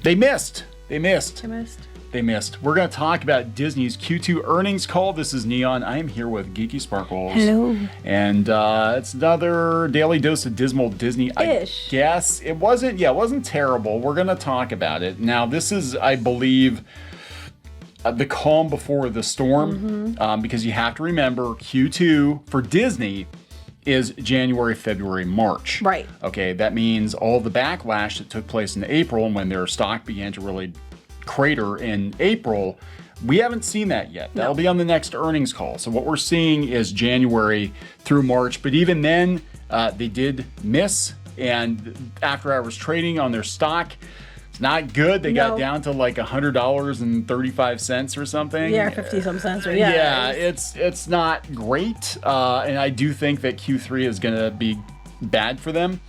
They missed. They missed. We're going to talk about Disney's Q2 earnings call. This is Neon. I am here with Geeky Sparkles. Hello. And it's another daily dose of dismal Disney. I guess it wasn't terrible. We're going to talk about it. Now, this is, I believe, the calm before the storm, because you have to remember Q2 for Disney is January, February, March. Right. Okay, that means all the backlash that took place in April and when their stock began to really crater in April, we haven't seen that yet. That'll be on the next earnings call. So what we're seeing is January through March, but even then, they did miss, and after hours trading on their stock, it's not good. They got down to like $100.35 or something. Yeah, 50-some cents. Yeah, it's not great, and I do think that Q3 is going to be bad for them.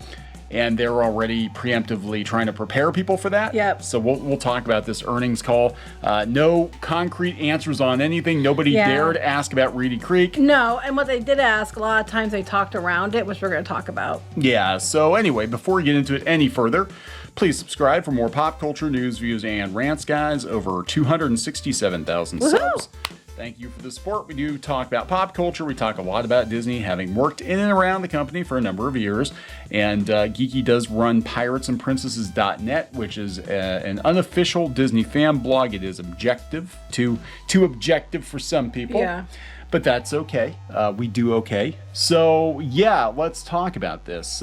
And they're already preemptively trying to prepare people for that. Yep. So we'll talk about this earnings call. No concrete answers on anything. Nobody dared ask about Reedy Creek. No, and what they did ask, a lot of times they talked around it, which we're going to talk about. Yeah, so anyway, before we get into it any further, please subscribe for more pop culture news, views, and rants, guys. Over 267,000 subs. Thank you for the support. We do talk about pop culture. We talk a lot about Disney, having worked in and around the company for a number of years. And Geeky does run piratesandprincesses.net, which is an unofficial Disney fan blog. It is objective, too objective for some people. Yeah. But that's okay. We do okay. So, yeah, let's talk about this.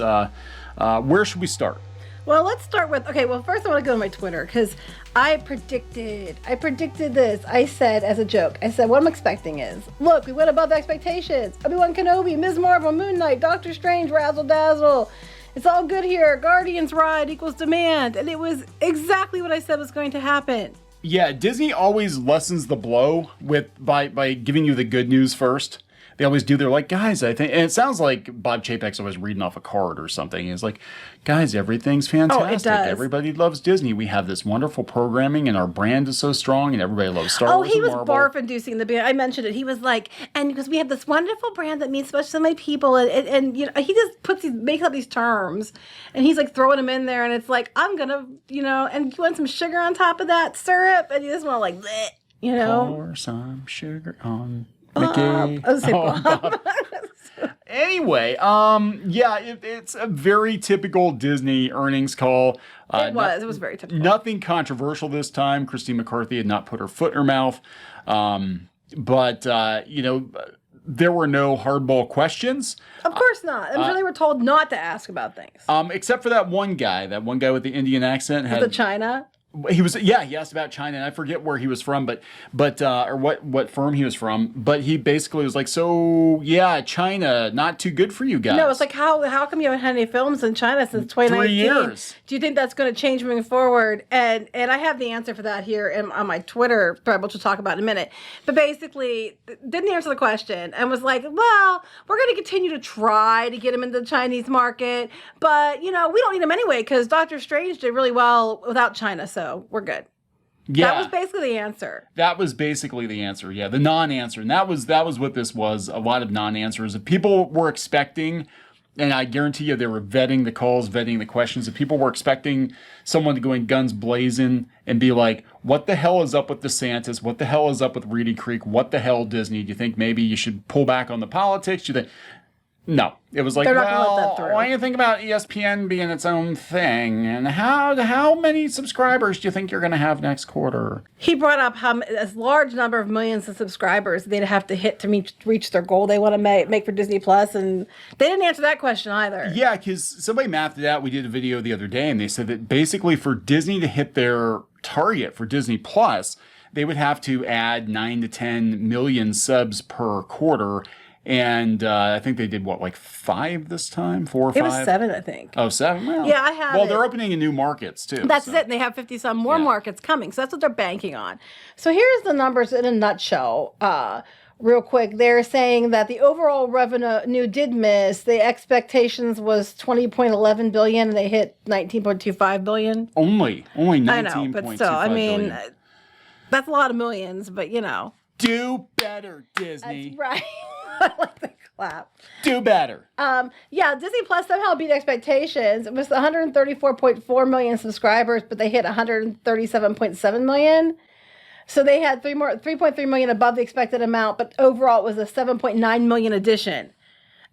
Where should we start? Well, let's start with, first I want to go to my Twitter, because I predicted this. I said, as a joke, what I'm expecting is, look, we went above expectations. Obi-Wan Kenobi, Ms. Marvel, Moon Knight, Doctor Strange, Razzle Dazzle. It's all good here. Guardians ride equals demand. And it was exactly what I said was going to happen. Yeah, Disney always lessens the blow by giving you the good news first. They always do. They're like, guys, I think, and it sounds like Bob Chapek's always reading off a card or something. He's like, guys, everything's fantastic. Oh, it does. Everybody loves Disney. We have this wonderful programming, and our brand is so strong, and everybody loves Star Wars. Oh, he was Marvel. barf-inducing the beginning. I mentioned it. He was like, and because we have this wonderful brand that means so much to so many people, and you know, he just makes up these terms, and he's like throwing them in there, and it's like, I'm gonna, and you want some sugar on top of that syrup, and you just want to like, bleh, Pour some sugar on. Mickey. Bob. Anyway, it's a very typical Disney earnings call. It was very typical. Nothing controversial this time. Christine McCarthy had not put her foot in her mouth. But there were no hardball questions. Of course not. I'm sure they were told not to ask about things. Except for that one guy with the Indian accent. The China? He asked about China, and I forget where he was from, but or what firm he was from. But he basically was like, so yeah, China, not too good for you guys. No, it's like, how come you haven't had any films in China since 2019? 3 years. Do you think that's going to change moving forward? And I have the answer for that here on my Twitter thread, which we'll talk about in a minute. But basically, didn't answer the question and was like, well, we're going to continue to try to get him into the Chinese market, but we don't need him anyway because Doctor Strange did really well without China, so we're good. Yeah. That was basically the answer. Yeah, the non-answer. And that was what this was, a lot of non-answers. If people were expecting, and I guarantee you they were vetting the calls, vetting the questions, if people were expecting someone to go in guns blazing and be like, what the hell is up with DeSantis? What the hell is up with Reedy Creek? What the hell, Disney? Do you think maybe you should pull back on the politics? Do you think... No, it was like, why do you think about ESPN being its own thing? And how many subscribers do you think you're going to have next quarter? He brought up how a large number of millions of subscribers they'd have to hit to reach their goal they want to make for Disney Plus, and they didn't answer that question either. Yeah, because somebody mapped it out. We did a video the other day, and they said that basically for Disney to hit their target for Disney Plus, they would have to add 9 to 10 million subs per quarter. And I think they did, 5 this time? 4 or 5? It was 7, I think. Oh, 7? Well, yeah, I have Well, they're opening in new markets, too. That's it. And they have 50-some more markets coming. So that's what they're banking on. So here's the numbers in a nutshell. Real quick, they're saying that the overall revenue did miss. The expectations was $20.11 billion, and they hit $19.25 billion. Only 19.25 I know, but still, I mean, that's a lot of millions, but Do better, Disney. That's right. I like the Wow. Do better. Yeah, Disney Plus somehow beat expectations. It was 134.4 million subscribers, but they hit 137.7 million. So they had 3.3 million above the expected amount, but overall it was a 7.9 million addition.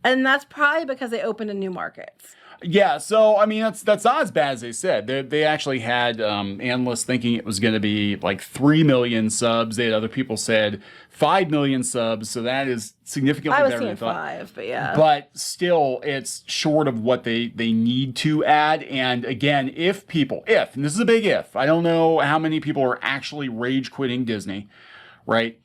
And that's probably because they opened in new markets. Yeah, so I mean that's not as bad as they said. They actually had analysts thinking it was going to be like 3 million subs. They had other people said 5 million subs. So that is significantly I was better than seeing they thought. 5, but yeah. But still, it's short of what they need to add. And again, if, and this is a big if, I don't know how many people are actually rage quitting Disney, right?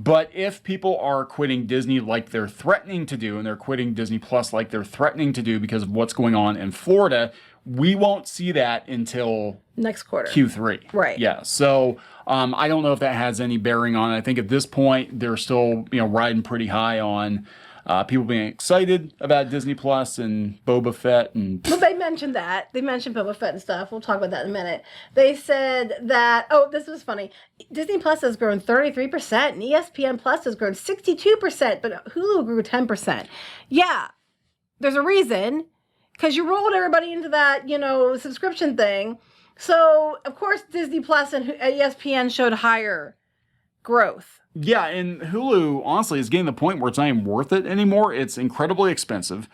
But if people are quitting Disney like they're threatening to do, and they're quitting Disney Plus like they're threatening to do because of what's going on in Florida, we won't see that until next quarter. Q3. Right. Yeah. So I don't know if that has any bearing on it. I think at this point, they're still, riding pretty high on people being excited about Disney Plus and Boba Fett. Well, they mentioned that. They mentioned Boba Fett and stuff. We'll talk about that in a minute. They said that, this was funny. Disney Plus has grown 33% and ESPN Plus has grown 62%, but Hulu grew 10%. Yeah, there's a reason, because you rolled everybody into that, subscription thing. So, of course, Disney Plus and ESPN showed higher growth. Yeah, and Hulu, honestly, is getting to the point where it's not even worth it anymore. It's incredibly expensive.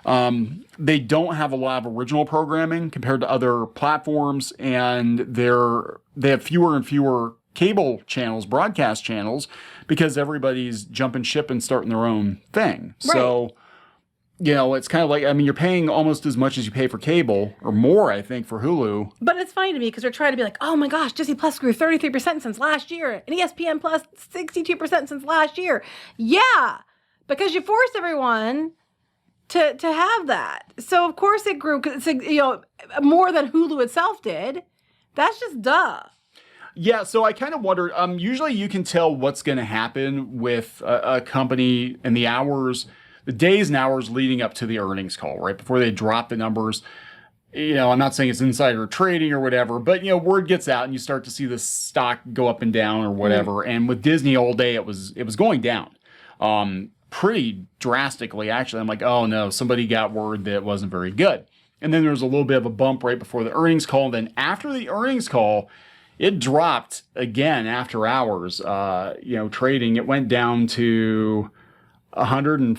They don't have a lot of original programming compared to other platforms, and they have fewer and fewer cable channels, broadcast channels, because everybody's jumping ship and starting their own thing. Right. So, it's kind of like, you're paying almost as much as you pay for cable, or more, I think, for Hulu. But it's funny to me because they're trying to be like, oh my gosh, Disney Plus grew 33% since last year, and ESPN Plus 62% since last year. Yeah, because you forced everyone to have that. So of course it grew, more than Hulu itself did. That's just duh. Yeah, so I kind of wondered, usually you can tell what's going to happen with a company in the days and hours leading up to the earnings call, right? Before they drop the numbers. I'm not saying it's insider trading or whatever, but, word gets out and you start to see the stock go up and down or whatever. Mm. And with Disney all day, it was going down pretty drastically, actually. I'm like, oh no, somebody got word that it wasn't very good. And then there was a little bit of a bump right before the earnings call. And then after the earnings call, it dropped again after hours, trading. It went down to $152.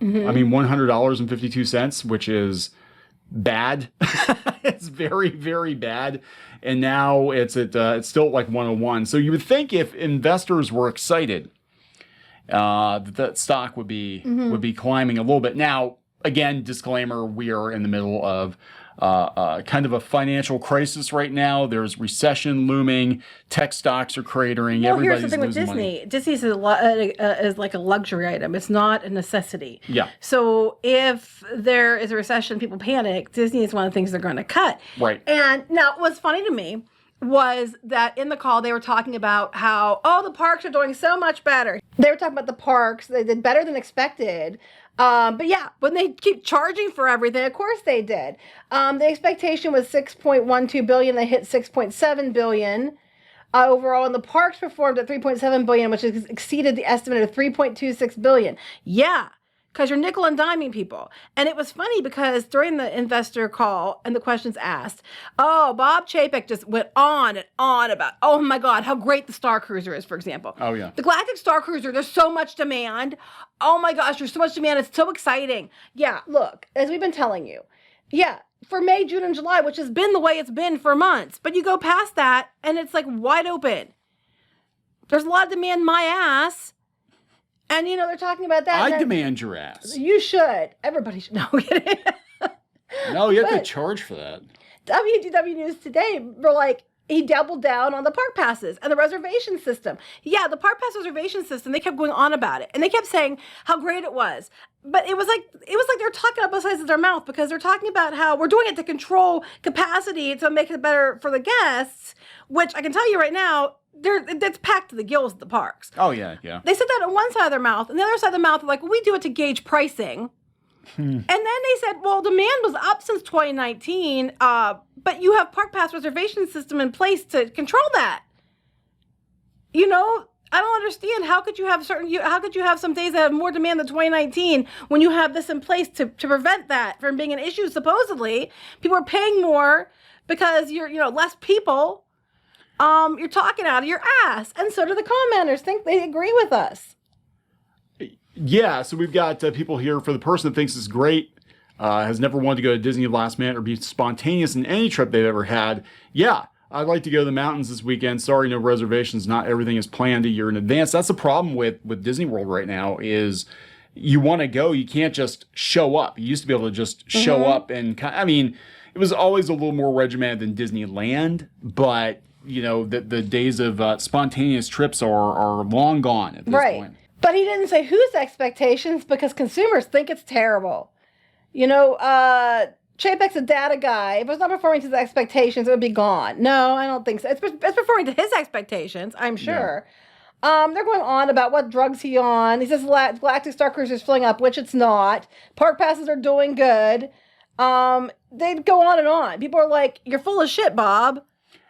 Mm-hmm. $100.52, which is bad. It's very, very bad. And now it's still at like 101. So you would think if investors were excited, that stock would be climbing a little bit. Now, again, disclaimer: we are in the middle of kind of a financial crisis right now. There's recession looming. Tech stocks are cratering. Well, Everybody's here's the thing with losing Disney. money. Disney's is like a luxury item. It's not a necessity. Yeah. So if there is a recession, people panic. Disney is one of the things they're going to cut. Right. And now, what's funny to me was that in the call they were talking about how, the parks are doing so much better. They were talking about the parks. They did better than expected. But yeah, when they keep charging for everything, of course they did. The expectation was $6.12 billion. They hit $6.7 billion overall, and the parks performed at $3.7 billion, which exceeded the estimate of $3.26 billion. Yeah, because you're nickel and diming people. And it was funny because during the investor call and the questions asked, Bob Chapek just went on and on about, oh my God, how great the Star Cruiser is, for example. Oh yeah. The Galactic Star Cruiser, there's so much demand. Oh my gosh, there's so much demand. It's so exciting. Yeah, look, as we've been telling you, for May, June, and July, which has been the way it's been for months. But you go past that and it's like wide open. There's a lot of demand, my ass. And, they're talking about that. I demand your ass. You should. Everybody should. No, I'm kidding. No, you have to charge for that. WDW News Today were like, he doubled down on the park passes and the reservation system. Yeah, the park pass reservation system, they kept going on about it. And they kept saying how great it was. But it was like they're talking out both sides of their mouth, because they're talking about how we're doing it to control capacity to make it better for the guests, which I can tell you right now, that's packed to the gills at the parks. Oh, yeah, yeah. They said that on one side of their mouth, and the other side of the mouth, they're like, well, we do it to gauge pricing. And then they said, well, demand was up since 2019, but you have park pass reservation system in place to control that. I don't understand. How could you have some days that have more demand than 2019 when you have this in place to prevent that from being an issue? Supposedly, people are paying more because you're less people. You're talking out of your ass, and so do the commenters. Think they agree with us. Yeah, so we've got people here. For the person that thinks it's great, has never wanted to go to Disney last minute or be spontaneous in any trip they've ever had. Yeah. I'd like to go to the mountains this weekend. Sorry, no reservations. Not everything is planned a year in advance. That's the problem with Disney World right now is you want to go, you can't just show up. You used to be able to just show up and, it was always a little more regimented than Disneyland, but, the days of spontaneous trips are long gone at this point. But he didn't say whose expectations because consumers think it's terrible. Chapek's a data guy. If it's not performing to his expectations, it would be gone. No, I don't think so. It's performing to his expectations, I'm sure. Yeah. They're going on about what drugs he's on. He says Galactic Star Cruiser is filling up, which it's not. Park passes are doing good. They go on and on. People are like, you're full of shit, Bob.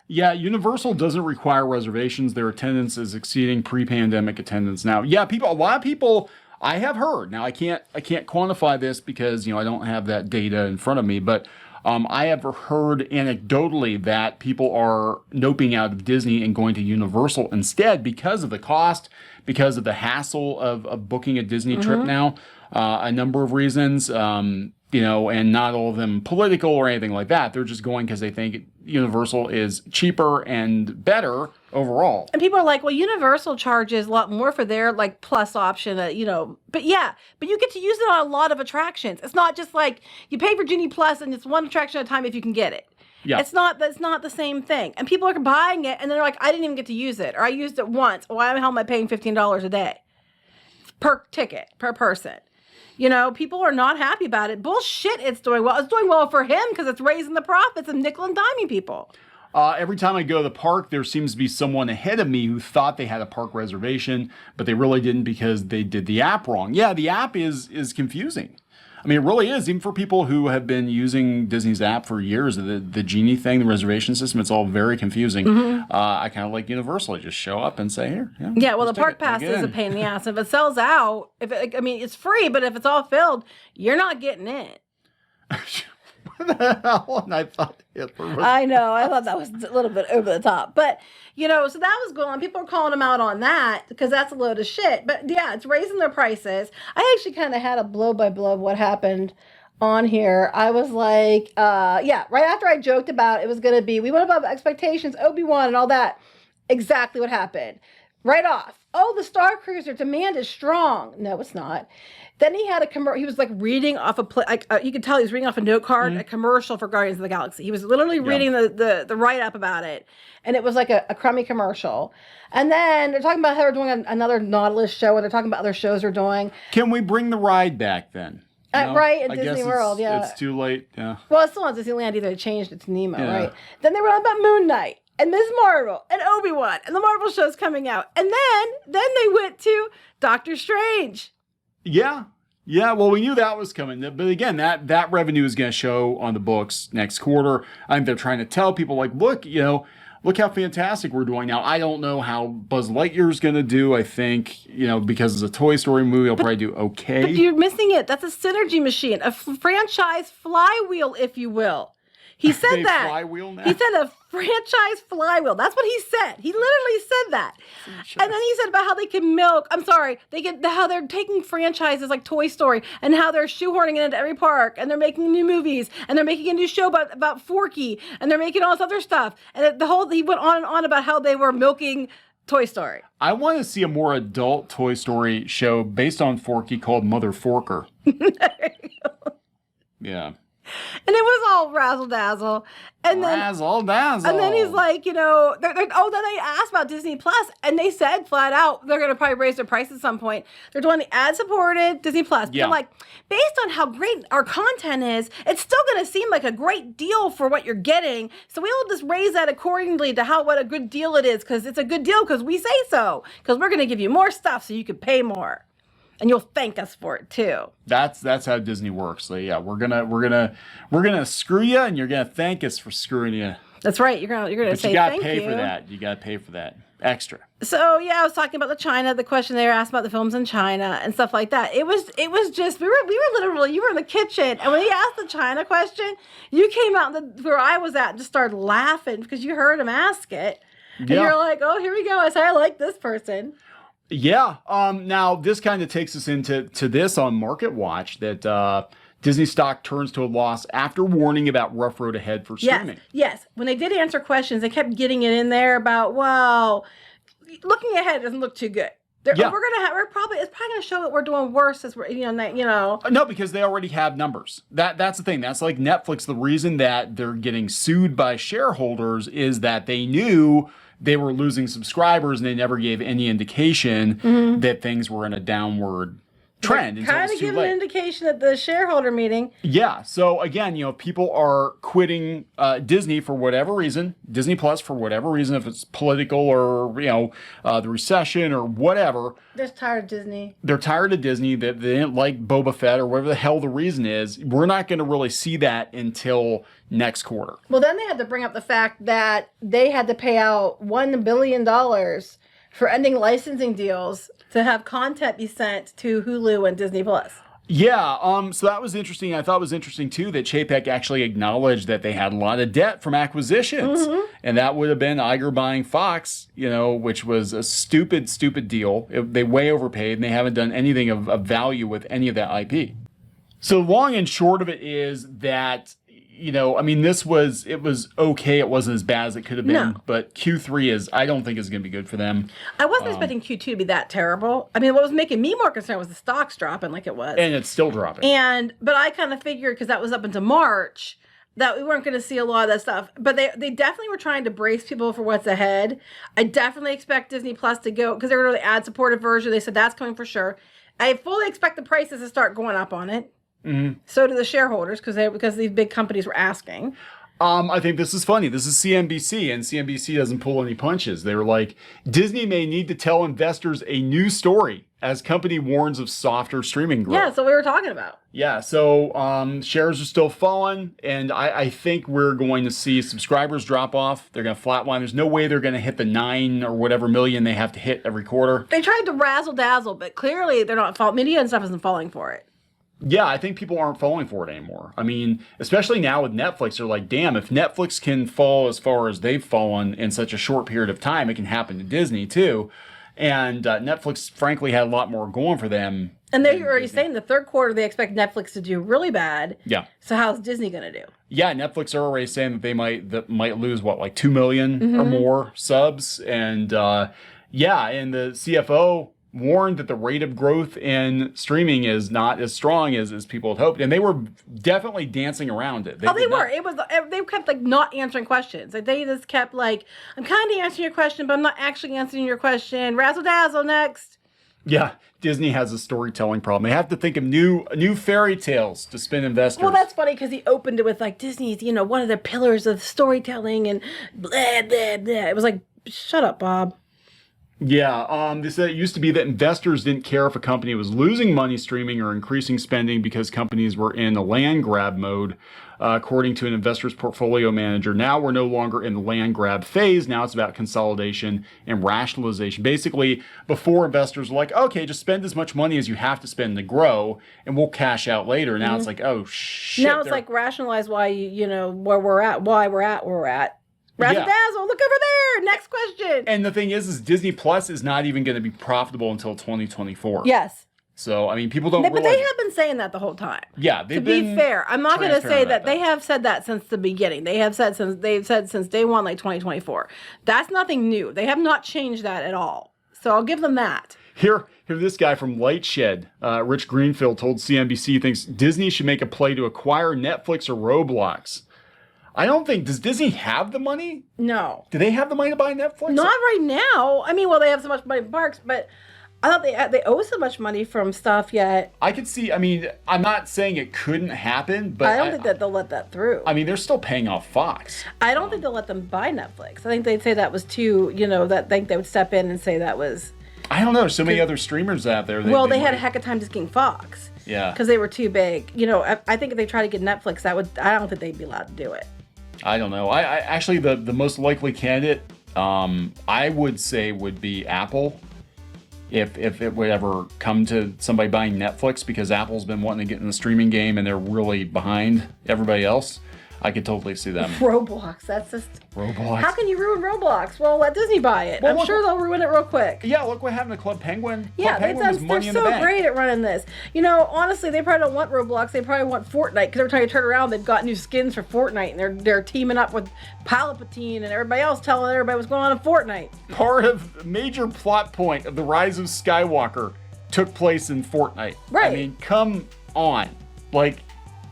Yeah, Universal doesn't require reservations. Their attendance is exceeding pre-pandemic attendance now. Yeah, a lot of people... I have heard. Now I can't quantify this because I don't have that data in front of me, but I have heard anecdotally that people are noping out of Disney and going to Universal instead because of the cost, because of the hassle of booking a Disney trip now. A number of reasons, and not all of them political or anything like that. They're just going because they think Universal is cheaper and better overall. And people are like, well, Universal charges a lot more for their plus option, but you get to use it on a lot of attractions. It's not just like you pay for Genie Plus and it's one attraction at a time if you can get it. Yeah. It's not the same thing. And people are buying it and they're like, I didn't even get to use it, or I used it once. Why the hell am I paying $15 a day per ticket, per person? People are not happy about it. Bullshit, it's doing well. It's doing well for him because it's raising the profits and nickel and diming people. Every time I go to the park, there seems to be someone ahead of me who thought they had a park reservation, but they really didn't because they did the app wrong. Yeah, the app is confusing. It really is. Even for people who have been using Disney's app for years, the Genie thing, the reservation system, it's all very confusing. I kind of like Universal. I just show up and say, here. Yeah, well, the park pass is a pain in the ass. If it sells out, it's free, but if it's all filled, you're not getting it. What the hell? And I thought I know. I thought that was a little bit over the top. But, so that was going on. People are calling him out on that because that's a load of shit. But, yeah, it's raising their prices. I actually kind of had a blow-by-blow of what happened on here. I was like, right after I joked about it was going to be, we went above expectations, Obi-Wan and all that. Exactly what happened. Right off. Oh, the Star Cruiser demand is strong. No, it's not. Then he had he was reading off you could tell he was reading off a note card, a commercial for Guardians of the Galaxy. He was literally reading the write-up about it. And it was like a crummy commercial. And then they're talking about how they're doing another Nautilus show, where they're talking about other shows they're doing. Can we bring the ride back then? Right, at Disney World, It's too late, yeah. Well, it's still on Disneyland, either they changed it to Nemo, right? Then they were on about Moon Knight and Ms. Marvel and Obi-Wan and the Marvel show's coming out. And then they went to Doctor Strange. Yeah. Well, we knew that was coming. But again, that revenue is going to show on the books next quarter. I think they're trying to tell people, look, look how fantastic we're doing now. I don't know how Buzz Lightyear's going to do. I think, because it's a Toy Story movie, it'll probably do okay. But you're missing it. That's a synergy machine, a franchise flywheel, if you will. He said that. Flywheel now? He said a franchise flywheel. That's what he said. He literally said that. And then he said about how they can how they're taking franchises like Toy Story and how they're shoehorning it into every park, and they're making new movies, and they're making a new show about Forky, and they're making all this other stuff. And he went on and on about how they were milking Toy Story. I want to see a more adult Toy Story show based on Forky called Mother Forker. Yeah. And it was all razzle dazzle, and then razzle dazzle. And then he's like, then they asked about Disney Plus, and they said flat out they're going to probably raise their price at some point. They're doing the ad-supported Disney Plus. Yeah. They're like, based on how great our content is, it's still going to seem like a great deal for what you're getting. So we'll just raise that accordingly to what a good deal it is, because it's a good deal because we say so. Because we're going to give you more stuff so you can pay more. And you'll thank us for it too. That's how Disney works. So yeah, we're gonna screw you, and you're gonna thank us for screwing you. That's right. You're gonna But say you gotta thank pay you. for that. You gotta pay for that extra. So yeah, I was talking about the question they were asked about the films in China and stuff like that. It was just we were literally, you were in the kitchen, and when he asked the China question, you came out where I was at and just started laughing because you heard him ask it, and you're like, oh, here we go. I said, I like this person. Yeah. Now this kind of takes us into this on Market Watch that Disney stock turns to a loss after warning about rough road ahead for streaming. Yes. When they did answer questions, they kept getting it in there about, well, looking ahead doesn't look too good. It's probably gonna show that we're doing worse as we're, No, because they already have numbers. That's the thing. That's like Netflix. The reason that they're getting sued by shareholders is that they knew they were losing subscribers and they never gave any indication that things were in a downward trend. Kind of give an indication at the shareholder meeting. Yeah. So again, people are quitting Disney for whatever reason, Disney Plus for whatever reason, if it's political or the recession or whatever. They're tired of Disney. They're tired of Disney. They didn't like Boba Fett or whatever the hell the reason is. We're not going to really see that until next quarter. Well, then they had to bring up the fact that they had to pay out $1 billion for ending licensing deals to have content be sent to Hulu and Disney Plus. Yeah, so that was interesting. I thought it was interesting, too, that Chapek actually acknowledged that they had a lot of debt from acquisitions. And that would have been Iger buying Fox, which was a stupid, stupid deal. They way overpaid, and they haven't done anything of value with any of that IP. So long and short of it is that, it was okay. It wasn't as bad as it could have been. No. But Q3 I don't think is going to be good for them. I wasn't expecting Q2 to be that terrible. I mean, what was making me more concerned was the stocks dropping like it was. And it's still dropping. But I kind of figured, because that was up into March, that we weren't going to see a lot of that stuff. But they definitely were trying to brace people for what's ahead. I definitely expect Disney Plus to go, because they were going to the ad-supported version. They said that's coming for sure. I fully expect the prices to start going up on it. So do the shareholders, because these big companies were asking. I think this is funny. This is CNBC, and CNBC doesn't pull any punches. They were like, Disney may need to tell investors a new story as company warns of softer streaming growth. Yeah, so we were talking about. Yeah, so shares are still falling, and I think we're going to see subscribers drop off. They're going to flatline. There's no way they're going to hit the 9 or whatever million they have to hit every quarter. They tried to razzle-dazzle, but clearly they're not media and stuff isn't falling for it. Yeah, I think people aren't falling for it anymore. I mean, especially now with Netflix, they're like, damn, if Netflix can fall as far as they've fallen in such a short period of time, it can happen to Disney too. And Netflix, frankly, had a lot more going for them. And they're already saying the third quarter they expect Netflix to do really bad. Yeah. So how's Disney going to do? Yeah, Netflix are already saying that they might lose, like 2 million or more subs. And and the CFO warned that the rate of growth in streaming is not as strong as people had hoped, and they were definitely dancing around it. They were. They kept not answering questions. They just kept I'm kind of answering your question, but I'm not actually answering your question. Razzle dazzle next. Yeah, Disney has a storytelling problem. They have to think of new fairy tales to spin investors. Well, that's funny because he opened it with Disney's, one of their pillars of storytelling and blah blah blah. It was like, shut up, Bob. Yeah, they said it used to be that investors didn't care if a company was losing money streaming or increasing spending because companies were in a land grab mode, according to an investor's portfolio manager. Now we're no longer in the land grab phase. Now it's about consolidation and rationalization. Basically, before investors were like, okay, just spend as much money as you have to spend to grow, and we'll cash out later. Now it's like, oh, shit. Now it's rationalize why, where we're at, why we're at where we're at. Razzle dazzle, look over there. Next question. And the thing is Disney Plus is not even going to be profitable until 2024. Yes. So, I mean, people don't realize. But they have been saying that the whole time. Yeah, to be fair, I'm not going to say that they have said that since the beginning. They've said since day one, 2024. That's nothing new. They have not changed that at all. So I'll give them that. Here, this guy from Lightshed, Rich Greenfield, told CNBC he thinks Disney should make a play to acquire Netflix or Roblox. I don't think, does Disney have the money? No. Do they have the money to buy Netflix? Not right now. I mean, they have so much money in parks, but I thought they owe so much money from stuff yet. I could see, I'm not saying it couldn't happen, but I don't think that they'll let that through. I mean, they're still paying off Fox. I don't think they'll let them buy Netflix. I think they'd say that was too, that they would step in and say that was. I don't know. There's so many other streamers out there. They had a heck of a time just getting Fox. Yeah. Because they were too big. I think if they try to get Netflix, I don't think they'd be allowed to do it. I don't know. I actually the most likely candidate, I would say would be Apple. If it would ever come to somebody buying Netflix, because Apple's been wanting to get in the streaming game and they're really behind everybody else, I could totally see them. Roblox, that's just... Roblox. How can you ruin Roblox? Well, let Disney buy it. Well, I'm sure they'll ruin it real quick. Yeah, look what happened to Club Penguin. Yeah, Club Penguin was money they're in the so bank. great at running this. You know, honestly, they probably don't want Roblox. They probably want Fortnite, because every time you turn around, they've got new skins for Fortnite, and they're teaming up with Palpatine and everybody else, telling everybody what's going on in Fortnite. Part of the major plot point of the Rise of Skywalker took place in Fortnite. Right. I mean, come on. Like,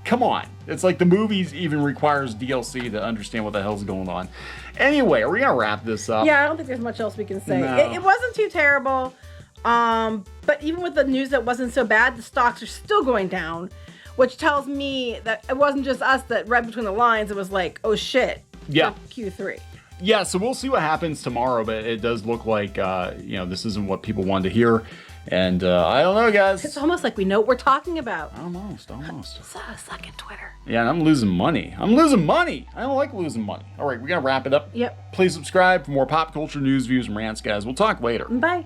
come on. It's like the movies even requires DLC to understand what the hell's going on. Anyway, are we going to wrap this up? Yeah, I don't think there's much else we can say. No. It wasn't too terrible, but even with the news that wasn't so bad, the stocks are still going down, which tells me that it wasn't just us that read between the lines. It was like, oh shit, Yeah. Q3. Yeah, so we'll see what happens tomorrow, but it does look like, this isn't what people wanted to hear. And I don't know, guys. It's almost like we know what we're talking about. Almost. Suck at Twitter. Yeah, and I'm losing money. I don't like losing money. All right, we got to wrap it up. Yep. Please subscribe for more pop culture news, views, and rants, guys. We'll talk later. Bye.